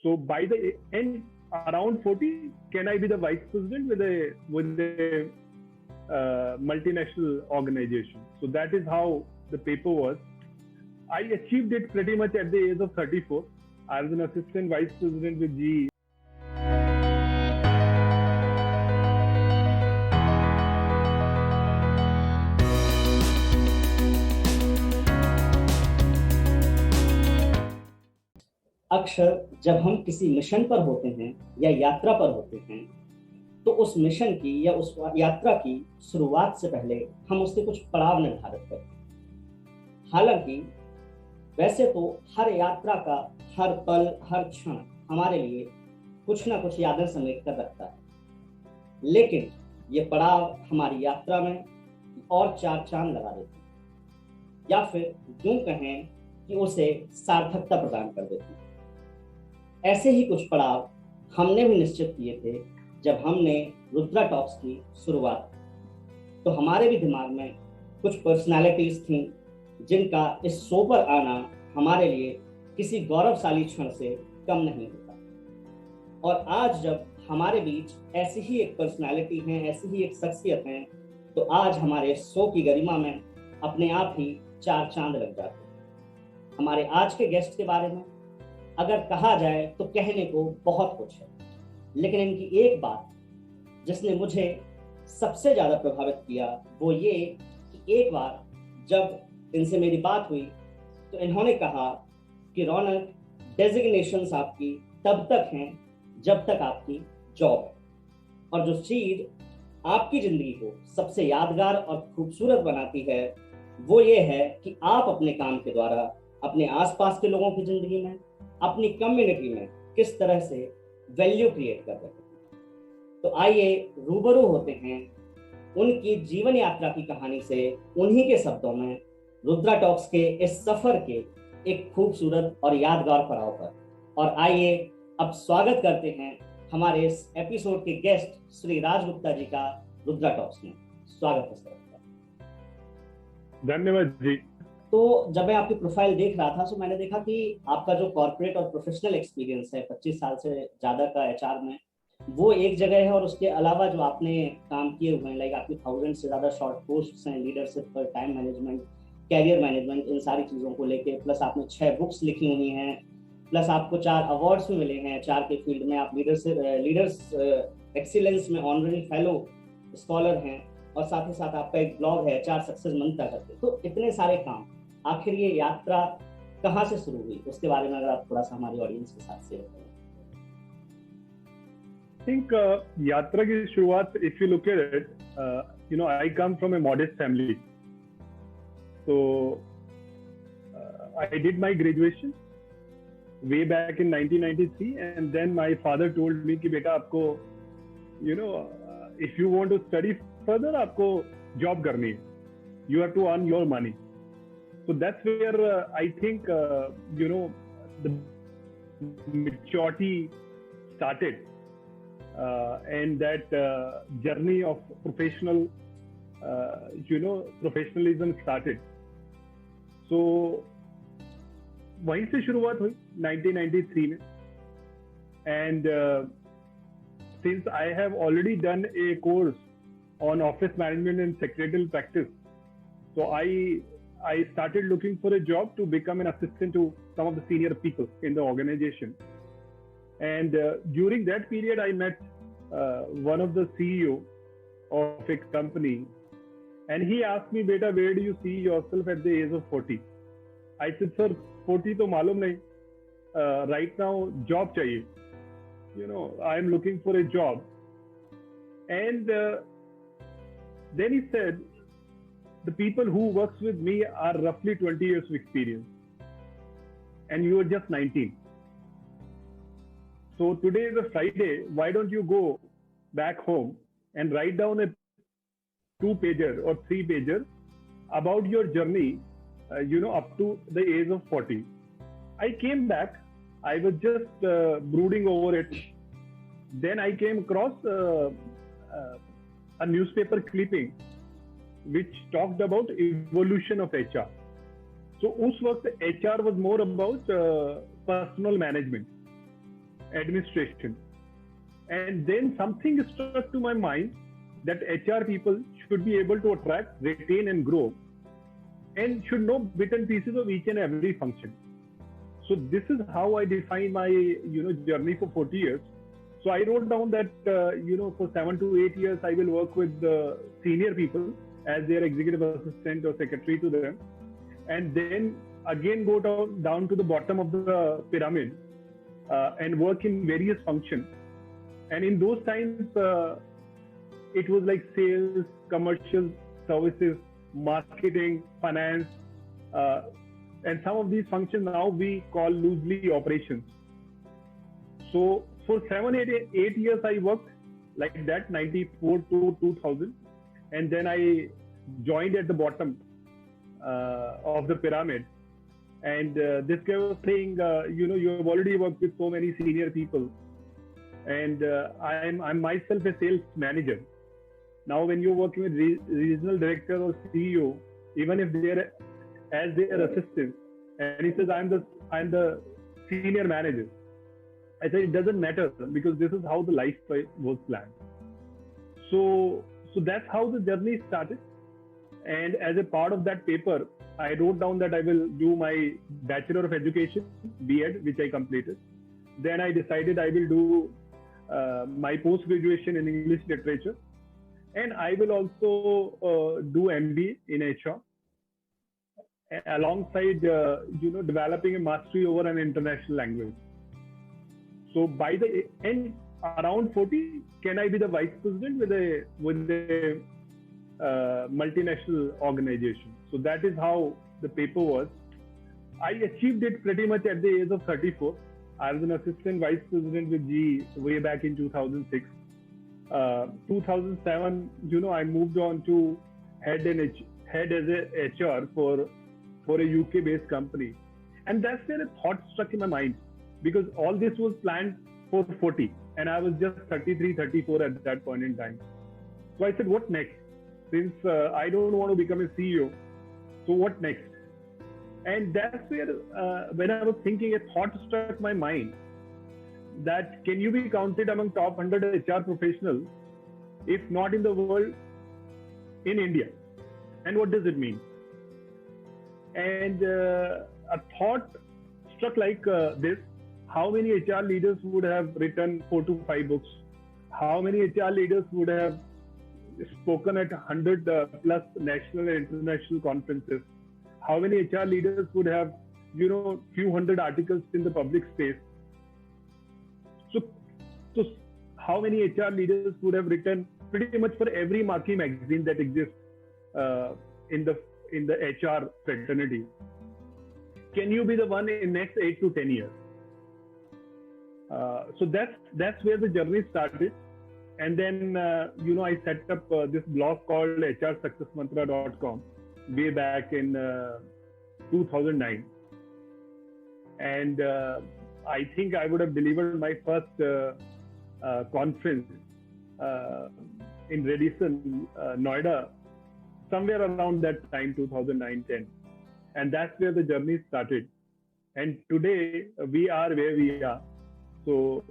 So by the end, around 40, can I be the vice president with a multinational organization? So that is how the paper was. I achieved it pretty much at the age of 34. I was an assistant vice president with GE. अक्सर जब हम किसी mission पर होते हैं या यात्रा पर होते हैं तो उस मिशन की या उस यात्रा की शुरुआत से पहले हम उसके कुछ पड़ाव निर्धारित करते हैं। हालांकि वैसे तो हर यात्रा का हर पल हर क्षण हमारे लिए कुछ ना कुछ यादें समेट कर रखता है, लेकिन ये पड़ाव हमारी यात्रा में और चार चांद लगा देते हैं या फिर यूं कहें कि उसे सार्थकता प्रदान कर देते हैं। ऐसे ही कुछ पड़ाव हमने भी निश्चित किए थे जब हमने रुद्रा टॉक्स की शुरुआत की। तो हमारे भी दिमाग में कुछ पर्सनालिटीज थी जिनका इस शो पर आना हमारे लिए किसी गौरवशाली क्षण से कम नहीं होता। और आज जब हमारे बीच ऐसी ही एक पर्सनालिटी है, ऐसी ही एक शख्सियत है, तो आज हमारे शो की गरिमा में अपने आप ही चार चांद लग जाते हैं। हमारे आज के गेस्ट के बारे में अगर कहा जाए तो कहने को बहुत कुछ है, लेकिन इनकी एक बात जिसने मुझे सबसे ज्यादा प्रभावित किया वो ये कि एक बार जब इनसे मेरी बात हुई तो इन्होंने कहा कि रौनक, डेजिग्नेशंस आपकी तब तक हैं जब तक आपकी जॉब है, और जो चीज आपकी जिंदगी को सबसे यादगार और खूबसूरत बनाती है वो ये है कि आप अपने काम के द्वारा अपने आसपास के लोगों की जिंदगी में, अपनी कम्युनिटी में किस तरह से वैल्यू क्रिएट कर रहे हैं। तो आइए रूबरू होते हैं उनकी जीवन यात्रा की कहानी से, उन्हीं के शब्दों में, रुद्रा टॉक्स के इस सफर के एक खूबसूरत और यादगार पड़ाव पर। और आइए अब स्वागत करते हैं हमारे इस एपिसोड के गेस्ट श्री राज गुप्ता जी का रुद्रा टॉक्स में। स्वागत है सर। धन्यवाद जी। तो जब मैं आपकी प्रोफाइल देख रहा था तो मैंने देखा कि आपका जो कॉर्पोरेट और प्रोफेशनल एक्सपीरियंस है 25 साल से ज़्यादा का एचआर में, वो एक जगह है, और उसके अलावा जो आपने काम किए हुए हैं, लाइक आपकी 1000 से ज़्यादा शॉर्ट पोस्ट्स हैं लीडरशिप पर, टाइम मैनेजमेंट, कैरियर मैनेजमेंट, इन सारी चीज़ों को लेके, प्लस आपने 6 बुक्स लिखी हुई हैं, प्लस आपको 4 अवार्ड्स भी मिले हैं एचआर के फील्ड में। आप लीडर्स एक्सीलेंस में ऑनररी फेलो स्कॉलर हैं, और साथ ही साथ आपका एक ब्लॉग है एचआर सक्सेस मंत्र करके। तो इतने सारे काम, आखिर ये यात्रा कहाँ से शुरू हुई, उसके बारे में अगर आप थोड़ा सा हमारी ऑडियंस के साथ शेयर करें। I think यात्रा की शुरुआत, if you look at it, I come from a modest family. So I did my graduation way back in 1993, and then my father told me कि बेटा आपको, if you want to study further, आपको job करनी है. You have to earn your money. So that's where I think, the maturity started, and that journey of professionalism started. So वहीं से शुरुआत हुई 1993 में, and since I have already done a course on office management and secretarial practice, so I started looking for a job to become an assistant to some of the senior people in the organization. And during that period, I met one of the CEO of a company, and he asked me, "Beta, where do you see yourself at the age of 40?" I said, "Sir, 40 तो मालूम नहीं. Right now, job चाहिए. I am looking for a job." And then he said, "The people who works with me are roughly 20 years of experience, and you are just 19. So today is a Friday. Why don't you go back home and write down a 2-pager or 3-pager about your journey, up to the age of 40. I came back. I was just brooding over it. Then I came across a newspaper clipping which talked about evolution of HR. So उस वक्त HR was more about personal management. administration. And then something struck to my mind that HR people should be able to attract, retain, and grow, and should know bits and pieces of each and every function. So this is how I define my journey for 40 years. So I wrote down that for 7 to 8 years I will work with the senior people as their executive assistant or secretary to them, and then again go down to the bottom of the pyramid and work in various functions. And in those times, it was like sales, commercial, services, marketing, finance, and some of these functions now we call loosely operations. So for 8 years, I worked like that, 94 to 2000. And then I joined at the bottom of the pyramid. And this guy was saying, you have already worked with so many senior people. And I'm myself a sales manager. Now, when you're working with regional director or CEO, even if they're as their assistant, and he says, I'm the senior manager. I said, it doesn't matter, because this is how the life was planned. So that's how the journey started. And as a part of that paper, I wrote down that I will do my Bachelor of Education, B.Ed, which I completed. Then I decided I will do my post-graduation in English literature. And I will also do MBA in HR, alongside, developing a mastery over an international language. So by the end, around 40, can I be the vice president with a multinational organization? So that is how the paper was. I achieved it pretty much at the age of 34. I was an assistant vice president with GE way back in 2006. 2007, I moved on to head as a HR for a UK-based company. And that's where a thought struck in my mind, because all this was planned for 40, and I was just 33, 34 at that point in time. So I said, what next? Since I don't want to become a CEO, so what next? And that's where, when I was thinking, a thought struck my mind that can you be counted among top 100 HR professionals, if not in the world, in India? And what does it mean? And a thought struck like this: how many HR leaders would have written 4 to 5 books? How many HR leaders would have spoken at 100 plus national and international conferences? How many HR leaders would have, few hundred articles in the public space? So how many HR leaders would have written pretty much for every marquee magazine that exists in the HR fraternity? Can you be the one in next 8 to 10 years? So that's where the journey started. And then, I set up this blog called HRSuccessMantra.com way back in 2009. And I think I would have delivered my first conference in Radisson, Noida, somewhere around that time, 2009-10. And that's where the journey started. And today we are where we are. So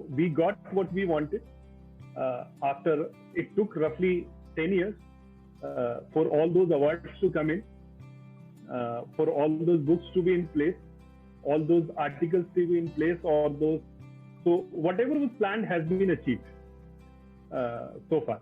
we got what we wanted. After it took roughly 10 years for all those awards to come in, for all those books to be in place, all those articles to be in place, so whatever was planned has been achieved so far.